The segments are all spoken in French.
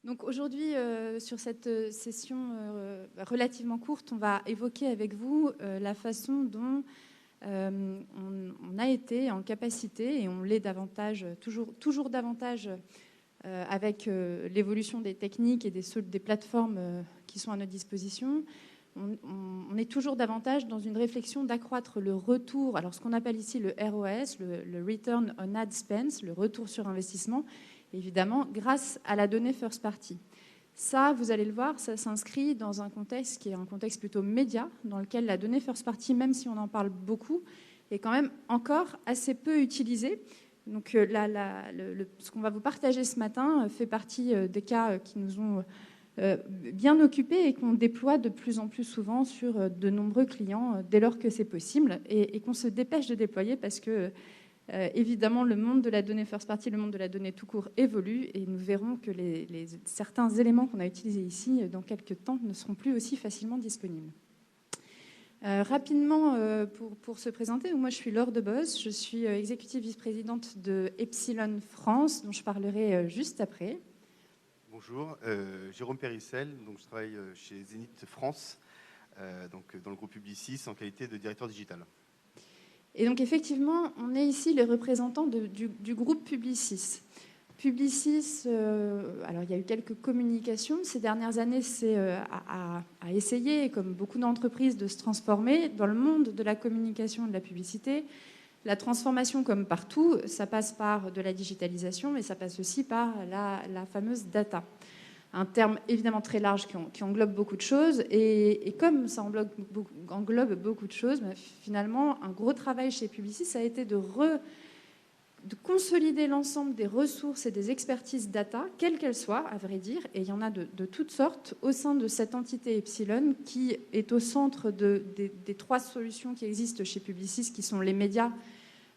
Donc aujourd'hui, sur cette session relativement courte, on va évoquer avec vous la façon dont on a été en capacité, et on l'est davantage, toujours davantage avec l'évolution des techniques et des plateformes qui sont à notre disposition. On est toujours davantage dans une réflexion d'accroître le retour, alors ce qu'on appelle ici le ROS, le Return on Ad Spend, le retour sur investissement, évidemment, grâce à la donnée first party. Ça, vous allez le voir, ça s'inscrit dans un contexte qui est un contexte plutôt média, dans lequel la donnée first party, même si on en parle beaucoup, est quand même encore assez peu utilisée. Donc ce qu'on va vous partager ce matin fait partie des cas qui nous ont bien occupés et qu'on déploie de plus en plus souvent sur de nombreux clients dès lors que c'est possible et qu'on se dépêche de déployer parce que évidemment, le monde de la donnée first party, le monde de la donnée tout court évolue et nous verrons que certains éléments qu'on a utilisés ici, dans quelques temps, ne seront plus aussi facilement disponibles. Rapidement, pour se présenter, moi je suis Laure Debos, je suis exécutive vice-présidente de Epsilon France, dont je parlerai juste après. Bonjour, Jérôme Périssel, donc je travaille chez Zénith France, donc dans le groupe Publicis en qualité de directeur digital. Et donc effectivement, on est ici les représentants du groupe Publicis. Publicis, alors il y a eu quelques communications. Ces dernières années, c'est à essayer, comme beaucoup d'entreprises, de se transformer dans le monde de la communication et de la publicité. La transformation, comme partout, ça passe par de la digitalisation, mais ça passe aussi par la fameuse data. Un terme évidemment très large qui englobe beaucoup de choses. Et comme ça englobe beaucoup de choses, finalement, un gros travail chez Publicis, ça a été de consolider l'ensemble des ressources et des expertises data, quelles qu'elles soient, à vrai dire, et il y en a de toutes sortes, au sein de cette entité Epsilon, qui est au centre des trois solutions qui existent chez Publicis, qui sont les médias,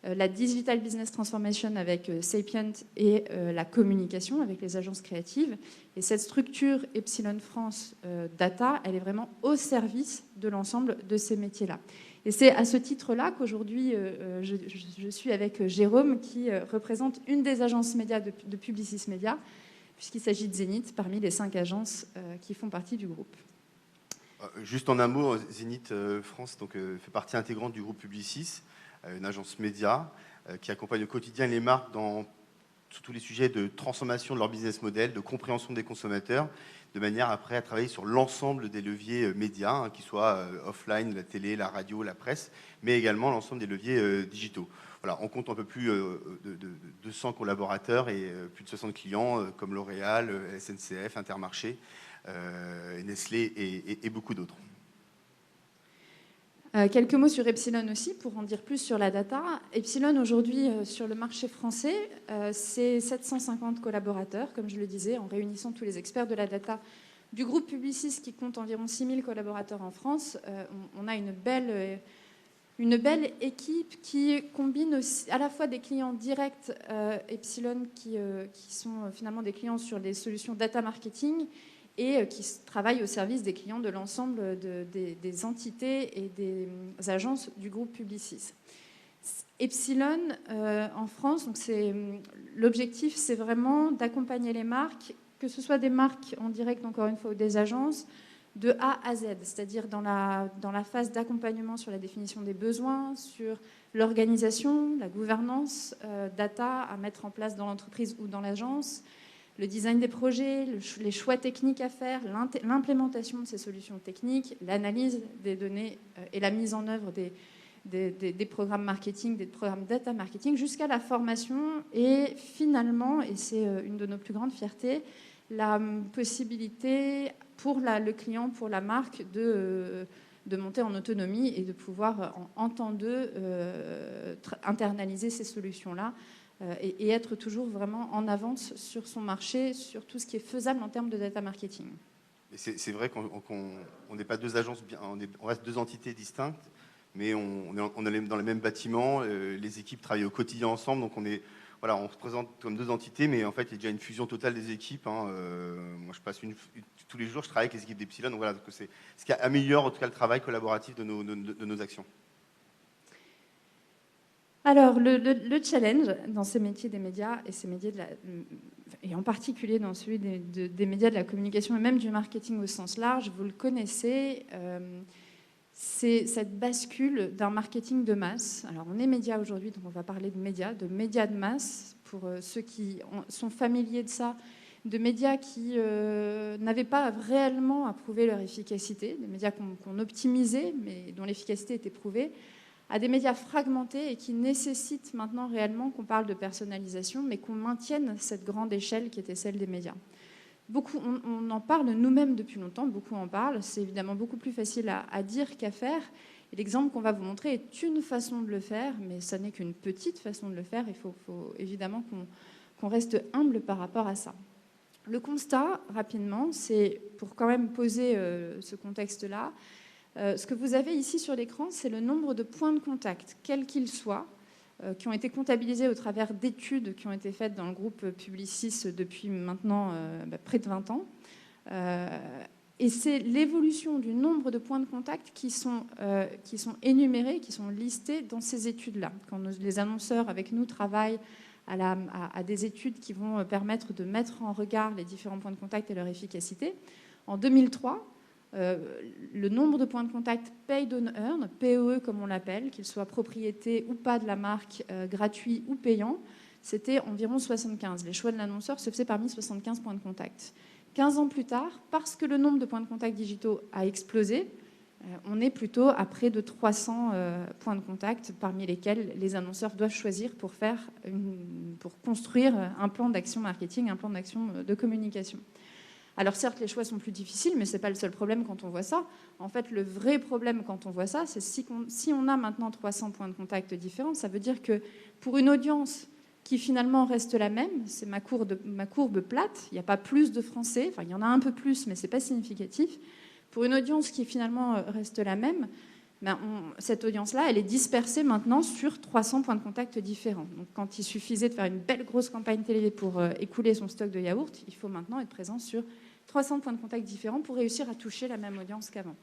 la Digital Business Transformation avec Sapient et la communication avec les agences créatives. Et cette structure Epsilon France Data, elle est vraiment au service de l'ensemble de ces métiers-là. Et c'est à ce titre-là qu'aujourd'hui, je suis avec Jérôme, qui représente une des agences médias de Publicis Média, puisqu'il s'agit de Zénith, parmi les 5 agences qui font partie du groupe. Juste en un mot, Zénith France donc, fait partie intégrante du groupe Publicis, une agence média qui accompagne au quotidien les marques sur tous les sujets de transformation de leur business model, de compréhension des consommateurs, de manière après à travailler sur l'ensemble des leviers médias, qu'ils soient offline, la télé, la radio, la presse, mais également l'ensemble des leviers digitaux. Voilà, on compte un peu plus de 200 collaborateurs et plus de 60 clients comme L'Oréal, SNCF, Intermarché, Nestlé et beaucoup d'autres. Quelques mots sur Epsilon aussi, pour en dire plus sur la data. Epsilon, aujourd'hui, sur le marché français, c'est 750 collaborateurs, comme je le disais, en réunissant tous les experts de la data du groupe Publicis, qui compte environ 6000 collaborateurs en France. On a une belle équipe qui combine aussi à la fois des clients directs Epsilon, qui sont finalement des clients sur les solutions data marketing, et qui travaillent au service des clients de l'ensemble des entités et des agences du groupe Publicis. Epsilon, en France, donc l'objectif, c'est vraiment d'accompagner les marques, que ce soit des marques en direct, encore une fois, ou des agences, de A à Z, c'est-à-dire dans la phase d'accompagnement sur la définition des besoins, sur l'organisation, la gouvernance, data à mettre en place dans l'entreprise ou dans l'agence, le design des projets, les choix techniques à faire, l'implémentation de ces solutions techniques, l'analyse des données et la mise en œuvre des programmes marketing, des programmes data marketing, jusqu'à la formation et finalement, et c'est une de nos plus grandes fiertés, la possibilité pour le client, pour la marque, de monter en autonomie et de pouvoir, en temps d'eux, internaliser ces solutions-là et être toujours vraiment en avance sur son marché, sur tout ce qui est faisable en termes de data marketing. C'est vrai qu'on n'est pas deux agences, on reste deux entités distinctes, mais on est dans les mêmes bâtiments, les équipes travaillent au quotidien ensemble, donc on se présente comme deux entités, mais en fait, il y a déjà une fusion totale des équipes. Moi, je passe tous les jours, je travaille avec les équipes d'Epsilon, donc voilà, c'est ce qui améliore en tout cas le travail collaboratif de nos actions. Alors, le challenge dans ces métiers des médias et ces métiers et en particulier dans celui des médias, de la communication et même du marketing au sens large, vous le connaissez, c'est cette bascule d'un marketing de masse. Alors on est médias aujourd'hui, donc on va parler de médias de masse, pour ceux qui sont familiers de ça, de médias qui n'avaient pas réellement à prouver leur efficacité, des médias qu'on optimisait, mais dont l'efficacité était prouvée, à des médias fragmentés et qui nécessitent maintenant réellement qu'on parle de personnalisation, mais qu'on maintienne cette grande échelle qui était celle des médias. Beaucoup, on en parle nous-mêmes depuis longtemps, beaucoup en parlent, c'est évidemment beaucoup plus facile à dire qu'à faire. Et l'exemple qu'on va vous montrer est une façon de le faire, mais ça n'est qu'une petite façon de le faire. Il faut évidemment qu'on reste humble par rapport à ça. Le constat, rapidement, c'est, pour quand même poser ce contexte-là, ce que vous avez ici sur l'écran, c'est le nombre de points de contact, quels qu'ils soient, qui ont été comptabilisés au travers d'études qui ont été faites dans le groupe Publicis depuis maintenant près de 20 ans. Et c'est l'évolution du nombre de points de contact qui sont énumérés, qui sont listés dans ces études-là. Quand les annonceurs avec nous travaillent à des études qui vont permettre de mettre en regard les différents points de contact et leur efficacité, en 2003, le nombre de points de contact paid on earn, POE comme on l'appelle, qu'il soit propriété ou pas de la marque, gratuit ou payant, c'était environ 75. Les choix de l'annonceur se faisaient parmi 75 points de contact. 15 ans plus tard, parce que le nombre de points de contact digitaux a explosé, on est plutôt à près de 300 points de contact, parmi lesquels les annonceurs doivent choisir pour construire un plan d'action marketing, un plan d'action de communication. Alors certes, les choix sont plus difficiles, mais ce n'est pas le seul problème quand on voit ça. En fait, le vrai problème quand on voit ça, c'est si on a maintenant 300 points de contact différents, ça veut dire que pour une audience qui finalement reste la même, c'est ma courbe plate, il n'y a pas plus de Français, enfin il y en a un peu plus, mais ce n'est pas significatif. Pour une audience qui finalement reste la même, cette audience-là, elle est dispersée maintenant sur 300 points de contact différents. Donc quand il suffisait de faire une belle grosse campagne télé pour écouler son stock de yaourt, il faut maintenant être présent sur 300 points de contact différents pour réussir à toucher la même audience qu'avant.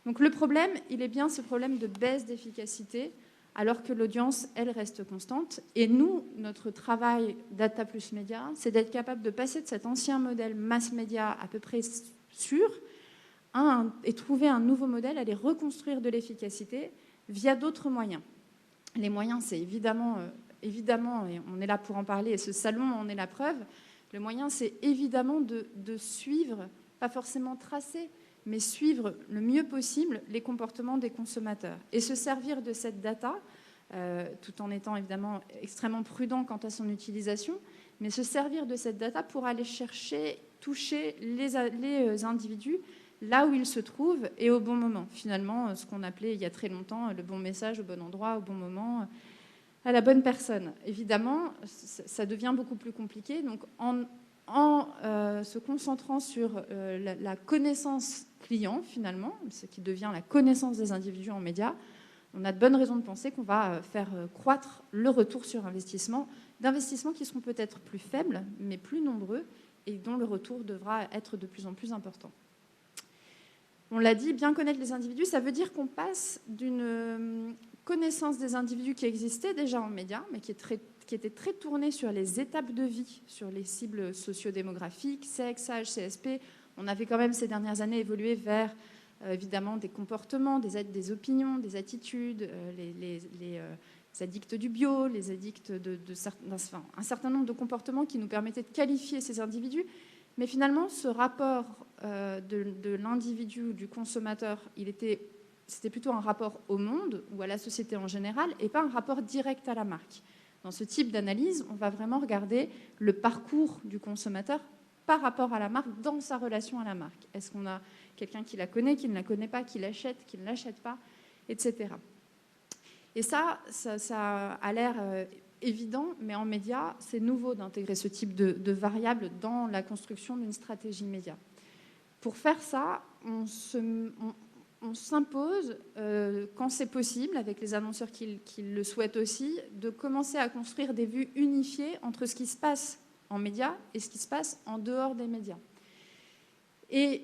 Donc le problème, il est bien ce problème de baisse d'efficacité, alors que l'audience, elle, reste constante. Et nous, notre travail Data plus Média, c'est d'être capable de passer de cet ancien modèle mass média à peu près sûr et trouver un nouveau modèle, aller reconstruire de l'efficacité via d'autres moyens. Les moyens, c'est évidemment, et on est là pour en parler, et ce salon en est la preuve, le moyen, c'est évidemment de suivre, pas forcément tracer, mais suivre le mieux possible les comportements des consommateurs et se servir de cette data, tout en étant évidemment extrêmement prudent quant à son utilisation, mais se servir de cette data pour aller chercher, toucher les individus là où ils se trouvent et au bon moment. Finalement, ce qu'on appelait il y a très longtemps le bon message au bon endroit, au bon moment, à la bonne personne. Évidemment, ça devient beaucoup plus compliqué. Donc, en se concentrant sur la connaissance client, finalement, ce qui devient la connaissance des individus en médias, on a de bonnes raisons de penser qu'on va faire croître le retour sur investissement, d'investissements qui seront peut-être plus faibles, mais plus nombreux, et dont le retour devra être de plus en plus important. On l'a dit, bien connaître les individus, ça veut dire qu'on passe d'une connaissance des individus qui existait déjà en médias, mais qui était très tournée sur les étapes de vie, sur les cibles sociodémographiques, sexe, âge, CSP. On avait quand même ces dernières années évolué vers évidemment des comportements, des opinions, des attitudes, les addicts du bio, les addicts un certain nombre de comportements qui nous permettaient de qualifier ces individus. Mais finalement, ce rapport de l'individu ou du consommateur, c'était plutôt un rapport au monde ou à la société en général et pas un rapport direct à la marque. Dans ce type d'analyse, on va vraiment regarder le parcours du consommateur par rapport à la marque dans sa relation à la marque. Est-ce qu'on a quelqu'un qui la connaît, qui ne la connaît pas, qui l'achète, qui ne l'achète pas, etc. Et ça a l'air évident, mais en médias, c'est nouveau d'intégrer ce type de variables dans la construction d'une stratégie média. Pour faire ça, on s'impose, quand c'est possible, avec les annonceurs qui le souhaitent aussi, de commencer à construire des vues unifiées entre ce qui se passe en médias et ce qui se passe en dehors des médias. Et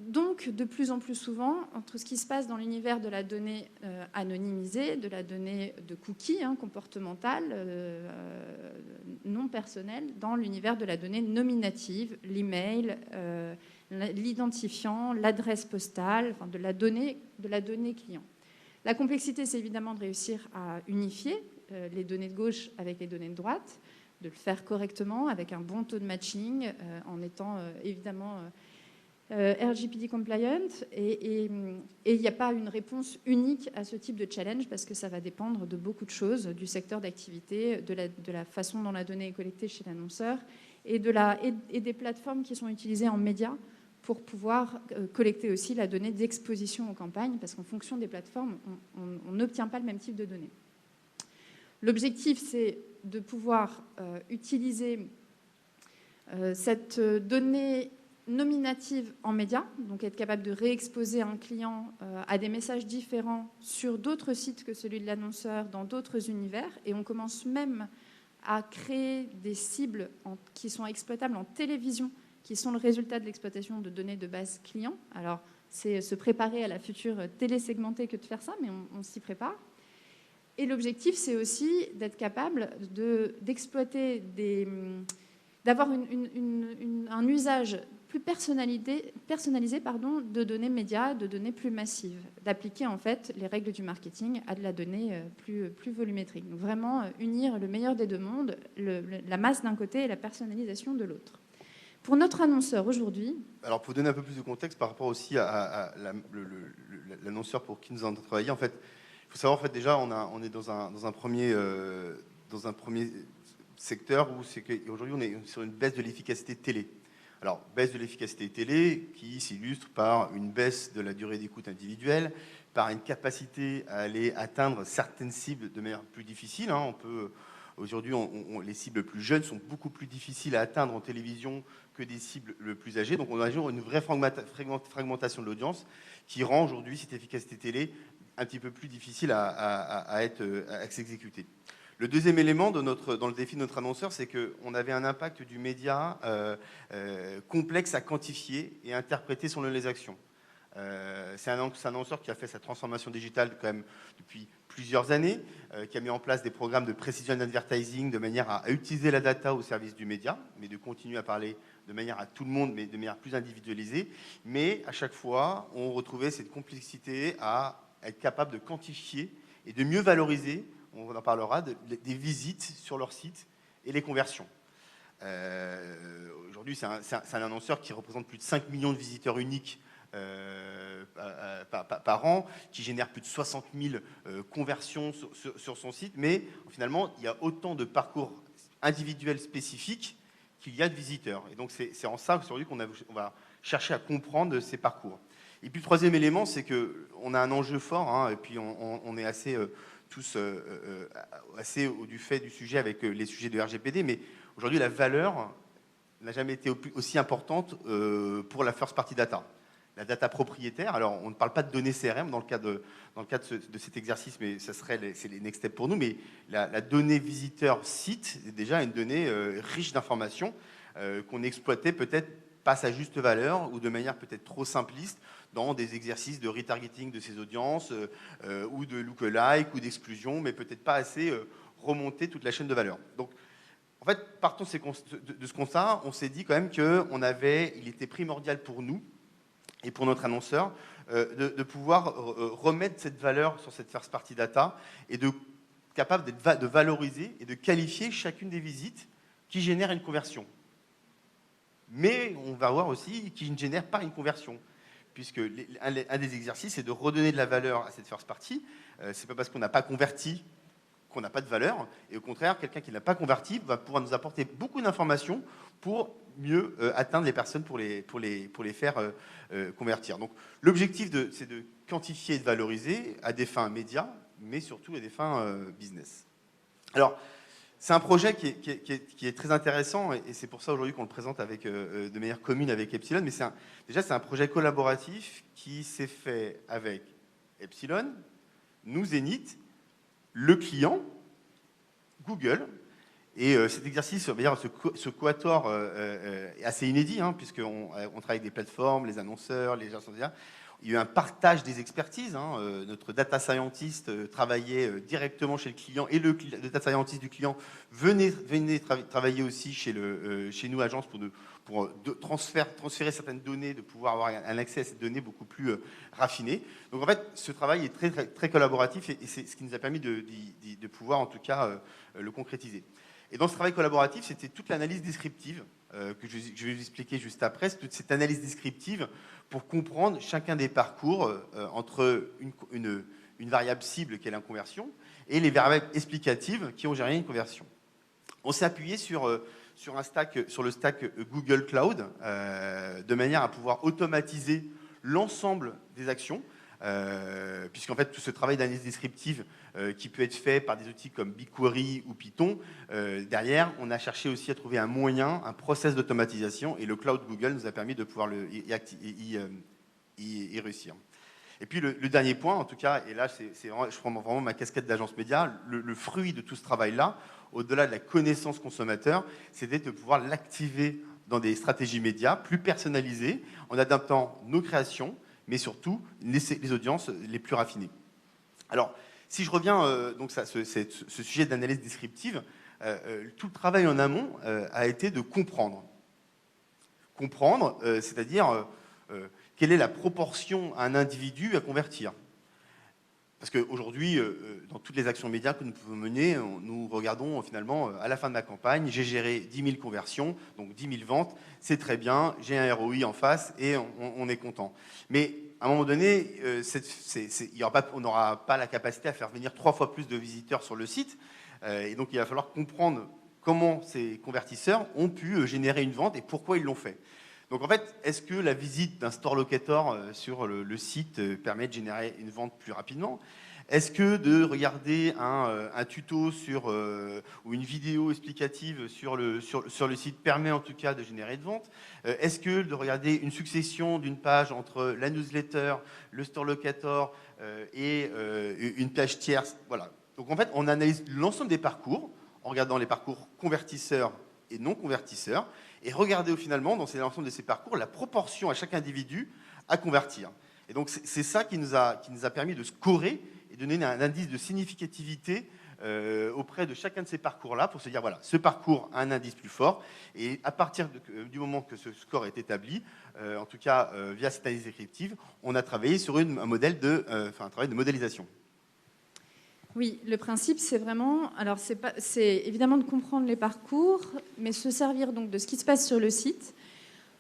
Donc, de plus en plus souvent, entre ce qui se passe dans l'univers de la donnée anonymisée, de la donnée de cookies comportementale, non personnelle, dans l'univers de la donnée nominative, l'email, l'identifiant, l'adresse postale, enfin de la donnée client. La complexité, c'est évidemment de réussir à unifier les données de gauche avec les données de droite, de le faire correctement avec un bon taux de matching, en étant évidemment RGPD compliant, et il n'y a pas une réponse unique à ce type de challenge parce que ça va dépendre de beaucoup de choses, du secteur d'activité, de la façon dont la donnée est collectée chez l'annonceur et des plateformes qui sont utilisées en médias pour pouvoir collecter aussi la donnée d'exposition aux campagnes, parce qu'en fonction des plateformes, on n'obtient pas le même type de données. L'objectif, c'est de pouvoir utiliser cette donnée nominative en médias, donc être capable de réexposer un client à des messages différents sur d'autres sites que celui de l'annonceur, dans d'autres univers, et on commence même à créer des cibles qui sont exploitables en télévision, qui sont le résultat de l'exploitation de données de base client. Alors, c'est se préparer à la future télé segmentée que de faire ça, mais on s'y prépare. Et l'objectif, c'est aussi d'être capable d'exploiter d'avoir un usage plus personnalisé de données médias, de données plus massives, d'appliquer en fait les règles du marketing à de la donnée plus volumétrique. Donc vraiment unir le meilleur des deux mondes, la masse d'un côté et la personnalisation de l'autre. Pour notre annonceur aujourd'hui... Alors pour donner un peu plus de contexte par rapport aussi à l'annonceur pour qui nous avons travaillé, en fait, il faut savoir en fait déjà on est dans un premier secteur où c'est qu'aujourd'hui on est sur une baisse de l'efficacité télé. Alors, baisse de l'efficacité télé qui s'illustre par une baisse de la durée d'écoute individuelle, par une capacité à aller atteindre certaines cibles de manière plus difficile. Aujourd'hui, les cibles plus jeunes sont beaucoup plus difficiles à atteindre en télévision que des cibles le plus âgées. Donc, on a une vraie fragmentation de l'audience qui rend aujourd'hui cette efficacité télé un petit peu plus difficile à s'exécuter. Le deuxième élément dans le défi de notre annonceur, c'est qu'on avait un impact du média complexe à quantifier et à interpréter selon les actions. C'est un annonceur qui a fait sa transformation digitale quand même depuis plusieurs années, qui a mis en place des programmes de precision advertising de manière à utiliser la data au service du média, mais de continuer à parler de manière à tout le monde, mais de manière plus individualisée. Mais à chaque fois, on retrouvait cette complexité à être capable de quantifier et de mieux valoriser, on en parlera, des visites sur leur site et les conversions. Aujourd'hui, c'est un annonceur qui représente plus de 5 millions de visiteurs uniques par an, qui génère plus de 60 000 conversions sur son site, mais finalement, il y a autant de parcours individuels spécifiques qu'il y a de visiteurs. Et donc, c'est en ça aujourd'hui qu'on va chercher à comprendre ces parcours. Et puis, le troisième élément, c'est qu'on a un enjeu fort, et puis on est assez... tous assez du fait du sujet avec les sujets de RGPD, mais aujourd'hui, la valeur n'a jamais été aussi importante pour la first party data. La data propriétaire, alors on ne parle pas de données CRM dans le cadre de cet exercice, mais c'est les next steps pour nous, mais la donnée visiteur site est déjà une donnée riche d'informations qu'on exploitait peut-être pas à sa juste valeur ou de manière peut-être trop simpliste dans des exercices de retargeting de ces audiences ou de lookalike ou d'exclusion, mais peut-être pas assez remonter toute la chaîne de valeur. Donc, en fait, partant de ce constat, on s'est dit quand même qu'il était primordial pour nous et pour notre annonceur de pouvoir remettre cette valeur sur cette first party data et capable de valoriser et de qualifier chacune des visites qui génèrent une conversion. Mais on va voir aussi qui ne génère pas une conversion, puisque un des exercices, c'est de redonner de la valeur à cette first party. C'est pas parce qu'on n'a pas converti qu'on n'a pas de valeur, et au contraire, quelqu'un qui n'a pas converti va pouvoir nous apporter beaucoup d'informations pour mieux atteindre les personnes, pour les faire convertir. Donc l'objectif, c'est de quantifier et de valoriser à des fins médias, mais surtout à des fins business. Alors, c'est un projet qui est très intéressant et c'est pour ça aujourd'hui qu'on le présente de manière commune avec Epsilon. Mais c'est un projet collaboratif qui s'est fait avec Epsilon, nous Zenith, le client, Google Et cet exercice, on va dire, ce quatuor est assez inédit, hein, puisqu'on travaille avec des plateformes, les annonceurs, les agences médias. Il y a eu un partage des expertises. Hein. Notre data scientist travaillait directement chez le client et le data scientist du client venait travailler aussi chez nous, agence, pour transférer certaines données, de pouvoir avoir un accès à ces données beaucoup plus raffinées. Donc en fait, ce travail est très, très, très collaboratif et c'est ce qui nous a permis de pouvoir en tout cas le concrétiser. Et dans ce travail collaboratif, c'était toute l'analyse descriptive que je vais vous expliquer juste après, toute cette analyse descriptive pour comprendre chacun des parcours entre une variable cible qui est la conversion et les variables explicatives qui ont géré une conversion. On s'est appuyé sur le stack Google Cloud de manière à pouvoir automatiser l'ensemble des actions, puisqu'en fait tout ce travail d'analyse descriptive qui peut être fait par des outils comme BigQuery ou Python, derrière on a cherché aussi à trouver un moyen, un process d'automatisation, et le cloud Google nous a permis de pouvoir y réussir. Et puis le dernier point, en tout cas, et là je prends vraiment ma casquette d'agence média, le fruit de tout ce travail-là, au-delà de la connaissance consommateur, c'était de pouvoir l'activer dans des stratégies médias plus personnalisées, en adaptant nos créations, mais surtout les audiences les plus raffinées. Alors, si je reviens donc ce sujet d'analyse descriptive, tout le travail en amont a été de comprendre. Comprendre, c'est-à-dire quelle est la proportion à un individu à convertir. Parce qu'aujourd'hui, dans toutes les actions médias que nous pouvons mener, nous regardons finalement, à la fin de ma campagne, j'ai géré 10 000 conversions, donc 10 000 ventes, c'est très bien, j'ai un ROI en face et on est content. Mais à un moment donné, on n'aura pas la capacité à faire venir 3 fois plus de visiteurs sur le site. Et donc, il va falloir comprendre comment ces convertisseurs ont pu générer une vente et pourquoi ils l'ont fait. Donc en fait, est-ce que la visite d'un store locator sur le site permet de générer une vente plus rapidement ? Est-ce que de regarder un tuto ou une vidéo explicative sur le site permet en tout cas de générer une vente ? Est-ce que de regarder une succession d'une page entre la newsletter, le store locator et une page tierce ? Voilà. Donc en fait, on analyse l'ensemble des parcours en regardant les parcours convertisseurs et non convertisseurs, et regarder finalement dans l'ensemble de ces parcours la proportion à chaque individu à convertir. Et donc c'est ça qui nous a permis de scorer et de donner un indice de significativité auprès de chacun de ces parcours-là pour se dire, voilà, ce parcours a un indice plus fort, et à partir du moment que ce score est établi, en tout cas via cette analyse descriptive, on a travaillé sur un travail de modélisation. Oui, le principe, c'est vraiment, alors c'est évidemment de comprendre les parcours, mais se servir donc de ce qui se passe sur le site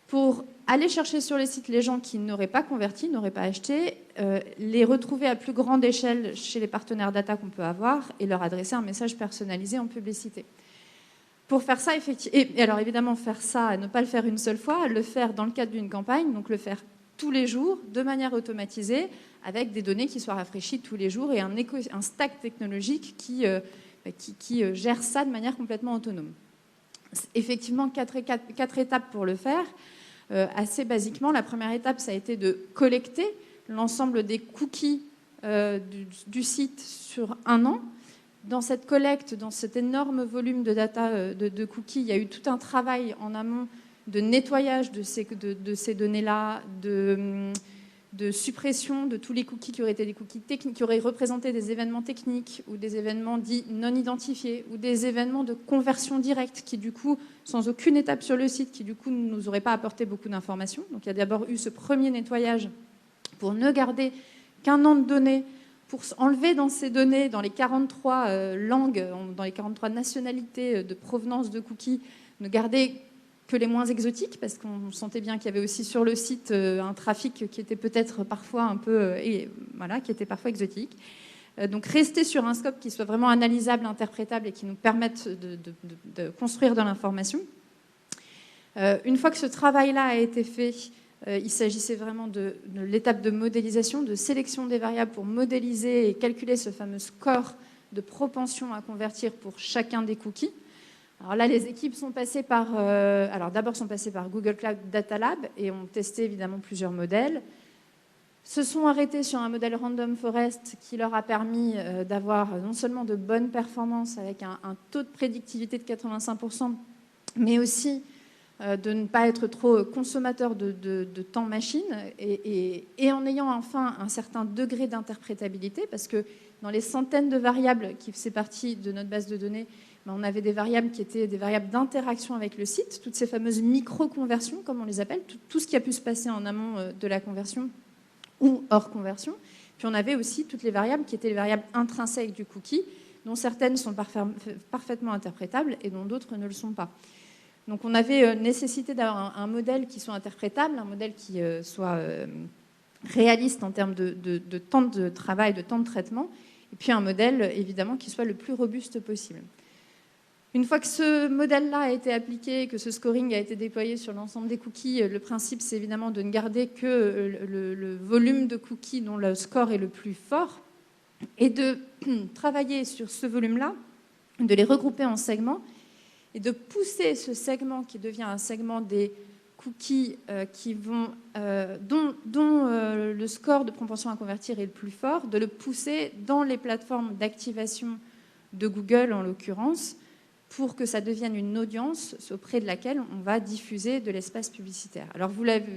pour aller chercher sur le site les gens qui n'auraient pas converti, n'auraient pas acheté, les retrouver à plus grande échelle chez les partenaires data qu'on peut avoir et leur adresser un message personnalisé en publicité. Pour faire ça, effectivement, et alors évidemment faire ça, ne pas le faire une seule fois, le faire dans le cadre d'une campagne, donc le faire tous les jours, de manière automatisée, avec des données qui soient rafraîchies tous les jours et un stack technologique qui gère ça de manière complètement autonome. Effectivement, quatre étapes pour le faire. Assez basiquement, la première étape, ça a été de collecter l'ensemble des cookies du site sur un an. Dans cette collecte, dans cet énorme volume de data de cookies, il y a eu tout un travail en amont de nettoyage de ces données-là, de suppression de tous les cookies qui auraient été des cookies techniques, qui auraient représenté des événements techniques ou des événements dits non identifiés ou des événements de conversion directe qui, du coup, sans aucune étape sur le site, qui, du coup, ne nous auraient pas apporté beaucoup d'informations. Donc, il y a d'abord eu ce premier nettoyage pour ne garder qu'un an de données, pour enlever dans ces données, dans les 43 langues, dans les 43 nationalités de provenance de cookies, ne garder que les moins exotiques, parce qu'on sentait bien qu'il y avait aussi sur le site un trafic qui était peut-être parfois un peu, qui était parfois exotique. Donc rester sur un scope qui soit vraiment analysable, interprétable et qui nous permette de construire de l'information. Une fois que ce travail-là a été fait, il s'agissait vraiment de l'étape de modélisation, de sélection des variables pour modéliser et calculer ce fameux score de propension à convertir pour chacun des cookies. Alors là, les équipes sont passées par Google Cloud Data Lab et ont testé évidemment plusieurs modèles. se sont arrêtés sur un modèle random forest qui leur a permis d'avoir non seulement de bonnes performances avec un taux de prédictivité de 85%, mais aussi de ne pas être trop consommateur de temps machine et en ayant enfin un certain degré d'interprétabilité, parce que dans les centaines de variables qui faisaient partie de notre base de données, on avait des variables qui étaient des variables d'interaction avec le site, toutes ces fameuses micro-conversions, comme on les appelle, tout ce qui a pu se passer en amont de la conversion ou hors conversion. Puis on avait aussi toutes les variables qui étaient les variables intrinsèques du cookie, dont certaines sont parfaitement interprétables et dont d'autres ne le sont pas. Donc on avait nécessité d'avoir un modèle qui soit interprétable, un modèle qui soit réaliste en termes de temps de travail, de temps de traitement, et puis un modèle évidemment qui soit le plus robuste possible. Une fois que ce modèle-là a été appliqué, que ce scoring a été déployé sur l'ensemble des cookies, le principe c'est évidemment de ne garder que le volume de cookies dont le score est le plus fort et de travailler sur ce volume-là, de les regrouper en segments et de pousser ce segment qui devient un segment des cookies dont le score de propension à convertir est le plus fort, de le pousser dans les plateformes d'activation de Google en l'occurrence, pour que ça devienne une audience auprès de laquelle on va diffuser de l'espace publicitaire. Alors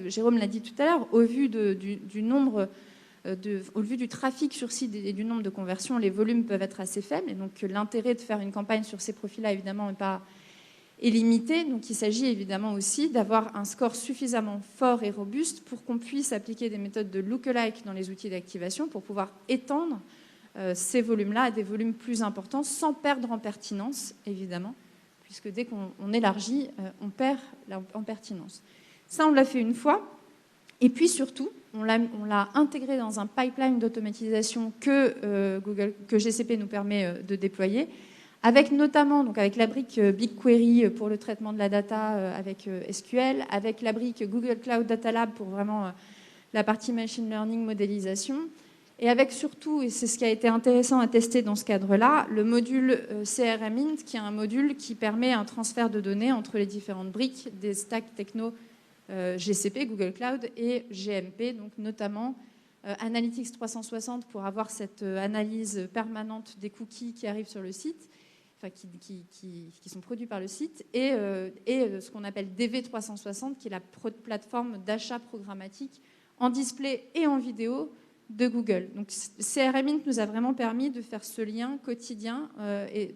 Jérôme l'a dit tout à l'heure, au vu du nombre au vu du trafic sur site et du nombre de conversions, les volumes peuvent être assez faibles, et donc l'intérêt de faire une campagne sur ces profils-là évidemment est limité. Donc il s'agit évidemment aussi d'avoir un score suffisamment fort et robuste pour qu'on puisse appliquer des méthodes de lookalike dans les outils d'activation pour pouvoir étendre ces volumes-là à des volumes plus importants sans perdre en pertinence, évidemment, puisque dès qu'on élargit, on perd en pertinence. Ça, on l'a fait une fois. Et puis surtout, on l'a intégré dans un pipeline d'automatisation que GCP nous permet de déployer, avec notamment avec la brique BigQuery pour le traitement de la data avec SQL, avec la brique Google Cloud Data Lab pour vraiment la partie machine learning modélisation, et avec surtout, et c'est ce qui a été intéressant à tester dans ce cadre-là, le module CRM-Int, qui est un module qui permet un transfert de données entre les différentes briques des stacks techno GCP, Google Cloud, et GMP, donc notamment Analytics 360 pour avoir cette analyse permanente des cookies qui arrivent sur le site, enfin qui sont produits par le site, et ce qu'on appelle DV360, qui est la plateforme d'achat programmatique en display et en vidéo de Google. Donc CRM-Int nous a vraiment permis de faire ce lien quotidien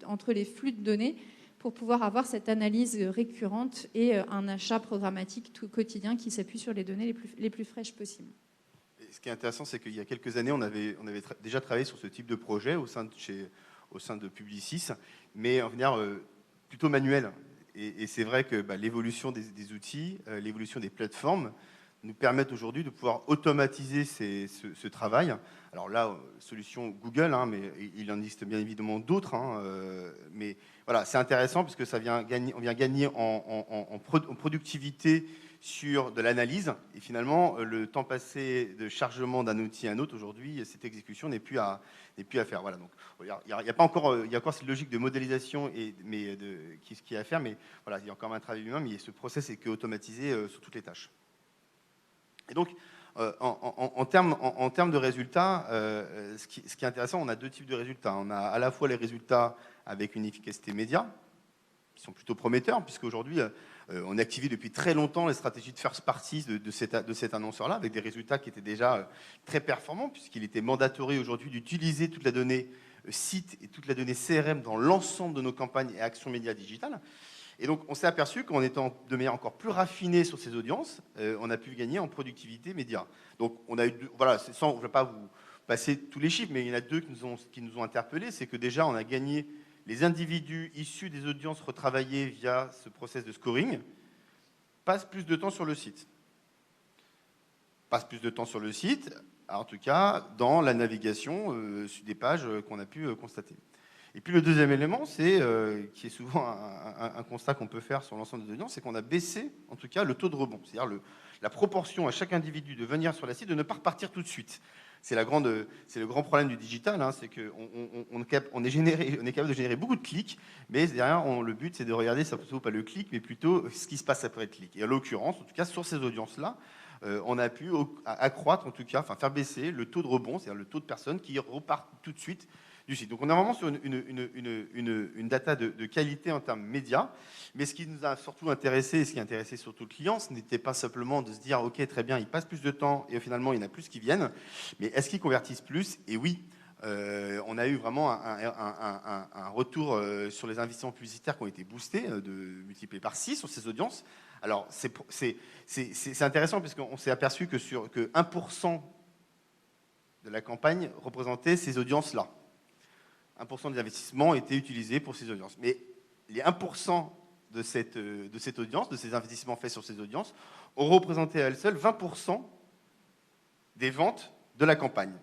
entre les flux de données pour pouvoir avoir cette analyse récurrente et un achat programmatique tout quotidien qui s'appuie sur les données les plus fraîches possibles. Et ce qui est intéressant, c'est qu'il y a quelques années, on avait déjà travaillé sur ce type de projet au sein de Publicis, mais en venir plutôt manuel. Et c'est vrai que l'évolution des outils, l'évolution des plateformes nous permettent aujourd'hui de pouvoir automatiser ce travail. Alors là, solution Google, mais il en existe bien évidemment d'autres. Mais voilà, c'est intéressant puisque on vient gagner en productivité sur de l'analyse. Et finalement, le temps passé de chargement d'un outil à un autre, aujourd'hui, cette exécution n'est plus à faire. Voilà, donc il y a encore cette logique de modélisation qui est à faire, mais voilà, il y a encore un travail humain, mais ce process est automatisé sur toutes les tâches. Et donc, en termes de résultats, ce qui est intéressant, on a deux types de résultats. On a à la fois les résultats avec une efficacité média, qui sont plutôt prometteurs, puisqu'aujourd'hui, on a activé depuis très longtemps les stratégies de first party de cet annonceur-là, avec des résultats qui étaient déjà très performants, puisqu'il était mandatory aujourd'hui d'utiliser toute la donnée site et toute la donnée CRM dans l'ensemble de nos campagnes et actions médias digitales. Et donc, on s'est aperçu qu'en étant de manière encore plus raffinée sur ces audiences, on a pu gagner en productivité média. Donc, on a eu, voilà, je ne vais pas vous passer tous les chiffres, mais il y en a deux qui nous ont interpellés. C'est que déjà, on a gagné les individus issus des audiences retravaillées via ce process de scoring, passent plus de temps sur le site. Passent plus de temps sur le site, en tout cas, dans la navigation des pages qu'on a pu constater. Et puis le deuxième élément, qui est souvent un constat qu'on peut faire sur l'ensemble des audiences, c'est qu'on a baissé, en tout cas, le taux de rebond. C'est-à-dire la proportion à chaque individu de venir sur la site, de ne pas repartir tout de suite. C'est le grand problème du digital, hein, c'est qu'on est capable de générer beaucoup de clics, mais derrière, le but, c'est de regarder, ça plutôt pas le clic, mais plutôt ce qui se passe après le clic. Et en l'occurrence, en tout cas, sur ces audiences-là, on a pu accroître, en tout cas, enfin faire baisser le taux de rebond, c'est-à-dire le taux de personnes qui repartent tout de suite du site. Donc on est vraiment sur une data de qualité en termes médias, mais ce qui nous a surtout intéressé, et ce qui a intéressé surtout le client, ce n'était pas simplement de se dire, ok, très bien, ils passent plus de temps et finalement il y en a plus qui viennent, mais est-ce qu'ils convertissent plus? Et oui, on a eu vraiment un retour sur les investissements publicitaires qui ont été boostés, multipliés par 6 sur ces audiences. Alors c'est intéressant puisqu'on s'est aperçu que 1% de la campagne représentait ces audiences-là. 1% des investissements étaient utilisés pour ces audiences. Mais les 1% de cette audience, de ces investissements faits sur ces audiences, ont représenté à elles seules 20% des ventes de la campagne.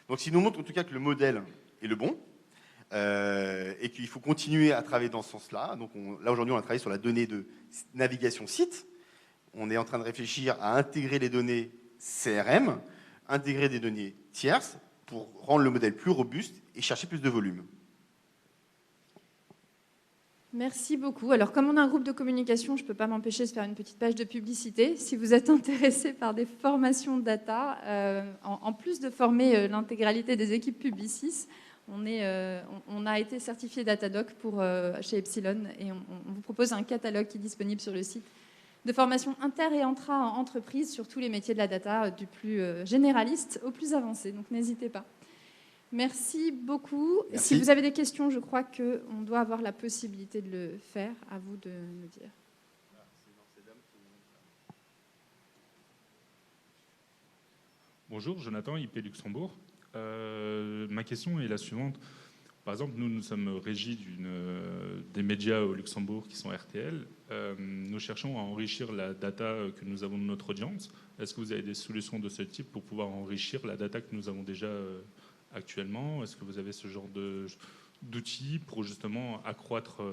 Donc, ça nous montre en tout cas que le modèle est le bon et qu'il faut continuer à travailler dans ce sens-là. Donc, là, aujourd'hui, on a travaillé sur la donnée de navigation site. On est en train de réfléchir à intégrer les données CRM, intégrer des données tierces pour rendre le modèle plus robuste et chercher plus de volume. Merci beaucoup. Alors, comme on a un groupe de communication, je ne peux pas m'empêcher de faire une petite page de publicité. Si vous êtes intéressé par des formations data, en plus de former l'intégralité des équipes Publicis, on a été certifié Datadoc chez Epsilon et on vous propose un catalogue qui est disponible sur le site de formation inter et intra-entreprise sur tous les métiers de la data, du plus généraliste au plus avancé. Donc, n'hésitez pas. Merci beaucoup. Merci. Si vous avez des questions, je crois qu'on doit avoir la possibilité de le faire. À vous de me dire. Bonjour, Jonathan, IP Luxembourg. Ma question est la suivante. Par exemple, nous sommes régis des médias au Luxembourg qui sont RTL. Nous cherchons à enrichir la data que nous avons de notre audience. Est-ce que vous avez des solutions de ce type pour pouvoir enrichir la data que nous avons déjà actuellement? Est-ce que vous avez ce genre d'outils pour justement accroître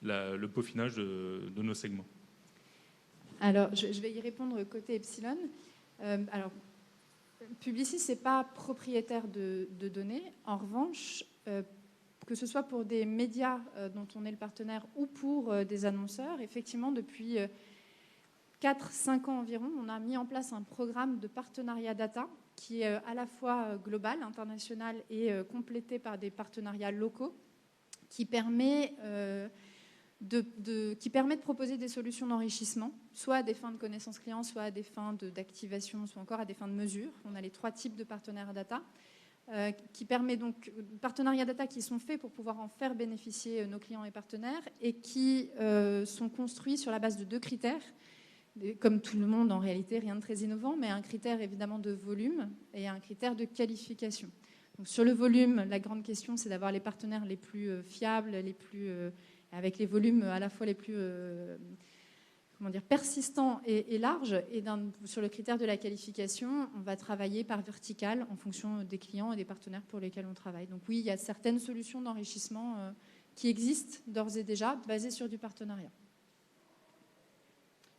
le peaufinage de nos segments? Alors, je vais y répondre côté Epsilon. Alors, Publicis n'est pas propriétaire de données. En revanche, que ce soit pour des médias dont on est le partenaire ou pour des annonceurs, effectivement, depuis 4-5 ans environ, on a mis en place un programme de partenariat data qui est à la fois global, international et complété par des partenariats locaux qui permet de proposer des solutions d'enrichissement, soit à des fins de connaissance client, soit à des fins d'activation, soit encore à des fins de mesure. On a les 3 types de partenaires data qui permet donc partenariats data qui sont faits pour pouvoir en faire bénéficier nos clients et partenaires et qui sont construits sur la base de 2 critères. Comme tout le monde, en réalité, rien de très innovant, mais un critère évidemment de volume et un critère de qualification. Donc, sur le volume, la grande question, c'est d'avoir les partenaires les plus fiables, avec les volumes à la fois les plus persistants et larges. Et sur le critère de la qualification, on va travailler par verticale en fonction des clients et des partenaires pour lesquels on travaille. Donc oui, il y a certaines solutions d'enrichissement qui existent d'ores et déjà, basées sur du partenariat.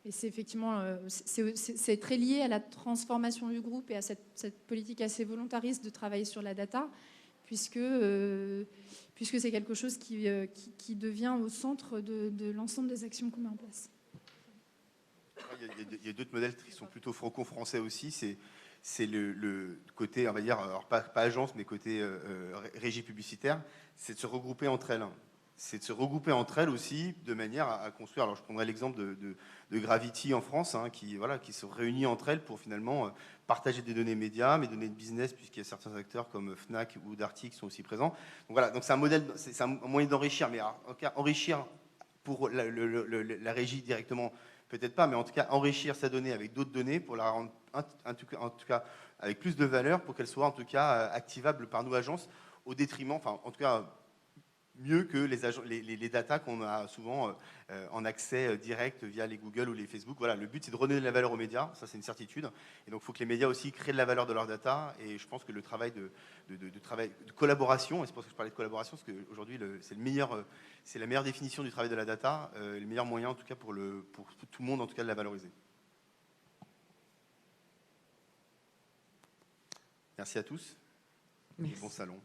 Et c'est effectivement c'est très lié à la transformation du groupe et à cette politique assez volontariste de travailler sur la data, puisque c'est quelque chose qui devient au centre de l'ensemble des actions qu'on met en place. Il y a d'autres modèles qui sont plutôt franco-français aussi. C'est le côté, on va dire, alors pas agence, mais côté régie publicitaire, c'est de se regrouper entre elles. C'est de se regrouper entre elles aussi de manière à construire. Alors je prendrai l'exemple de Gravity en France, hein, qui se réunit entre elles pour finalement partager des données médias, mais données de business, puisqu'il y a certains acteurs comme Fnac ou Darty qui sont aussi présents. Donc voilà, donc c'est un modèle, c'est un moyen d'enrichir, mais en tout cas enrichir pour la régie directement, peut-être pas, mais en tout cas enrichir sa donnée avec d'autres données pour la rendre en tout cas avec plus de valeur, pour qu'elle soit en tout cas activable par nous agences au détriment, enfin en tout cas mieux que les datas qu'on a souvent en accès direct via les Google ou les Facebook. Voilà, le but, c'est de redonner de la valeur aux médias, ça c'est une certitude. Et donc, il faut que les médias aussi créent de la valeur de leurs data. Et je pense que le travail de collaboration, et c'est pour ça que je parlais de collaboration, parce qu'aujourd'hui, c'est la meilleure définition du travail de la data, le meilleur moyen, en tout cas, pour tout le monde, en tout cas, de la valoriser. Merci à tous. Merci. Bon salon.